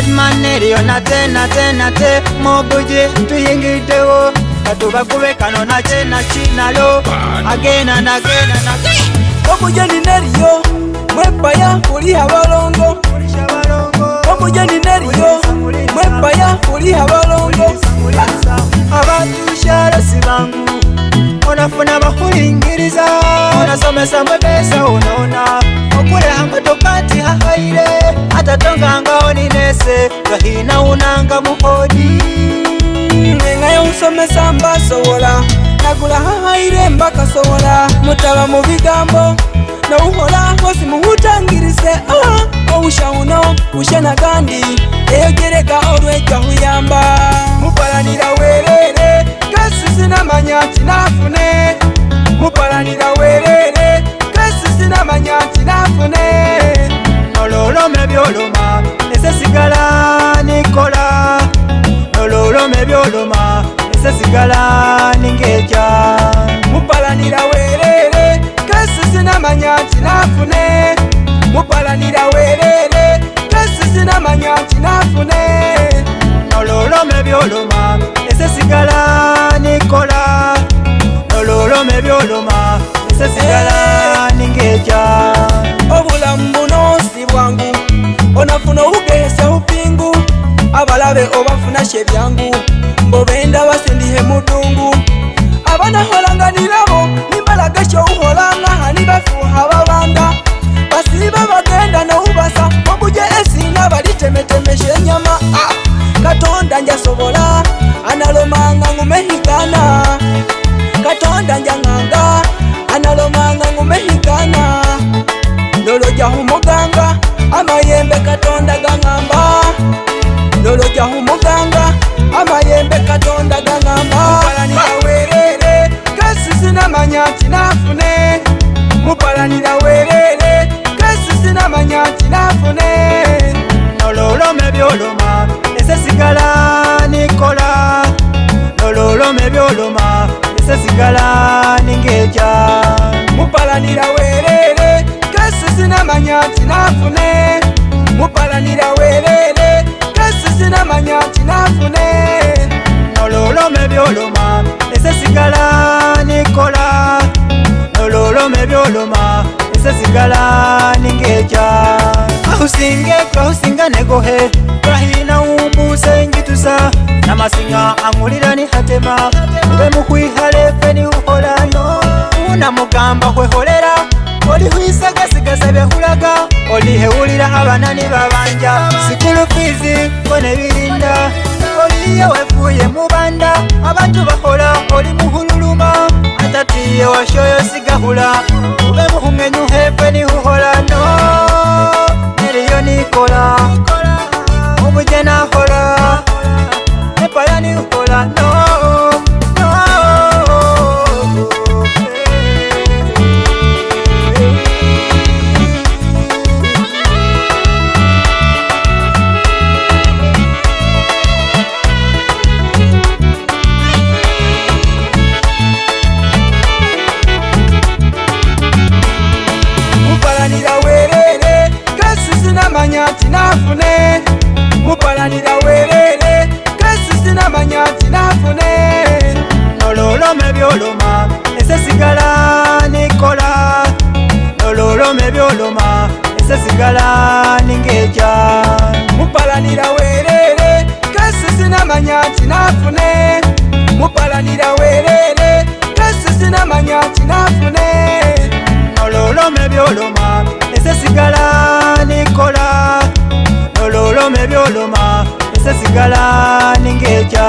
Badman eriyo nate mobuje tuyingiddewo katubakube kano nate nakinalo again and again and again. Omujeni neriyo mwepaya uli abalongo. Omujeni neriyo mwepaya uli abalongo. Abantu shalo sibangu onafuna bakulingiriza onasomesa mwebesa onona okule amatokati hahaire atatonganga oninese gahina unanga muhodi nengayo usomesa mbasowola nagula hahaire mbaka sowola mutaba mu bigambo nouhola hosi muhutangirise owusha uno usha nagandi eyogereka olwejja huyamba mupalanira werere kasi sinamanya nti nafune mupalanira werere kasi sinamanya nti nafune nololome byoloma esesigala nikola nololome byoloma esesigala ningeja mupalanira werere kasi sinamanya nti nafune mupalanira werere kasi sinamanya nti nafune nololome byoloma esesigala nikola nololome byoloma esesigala ningeja obulamu buno si bwangu onafuna obugesa upingu abalabe obafuna shebyangu mbobenda basindihe mudungu abanaholanganirabo nimbalagasho uholanga hani bafuha babanda basiba bagenda noubasa obuje esinga balitemetemeshe enyama katonda njasobola analomanga ngumehigana katonda njanganga analomanga ngumehigana loloja humuganga amayembe katonda gangamba loloja humuganga amayembe katonda gangamba mupalanira werere kasi sinamanya nti nafune mupalanira werere kasi sinamanya nti nafune nololome byoloma esesigala nikola nololome byoloma esesigala ningeja mupalanira werere kasi sinamanya nti nafune mupalanira werere kasi sinamanya nti nafune nololome byoloma esesigala nikola nololome byoloma esesigala ningeja ahusinga negohe rahina umbuse njitusa namasinga angulira ni hatema ube mukwihale feni uholano unamugamba kweholera olihuisagasigasa byahulaga olihewulira abanani babanja sikulu fizi kone birinda oliye wefuye mubanda abantu bahola oli muhululuma atatiye washoyo sigahula ube muhungenyu hefeni uholano eriyo nikola omuje nahola epala nihola no mupalanira werere kasi sinamanya nti nafune mupalanira werere kasi sinamanya nti nafune nololome byoloma esesigala nikola nololome byoloma esesigala ningeja mupalanira werere kasi sinamanya nti nafune mupalanira werere kasi sinamanya nti nafune nololome byoloma esesigala nikola nololome byoloma esesigala ningeja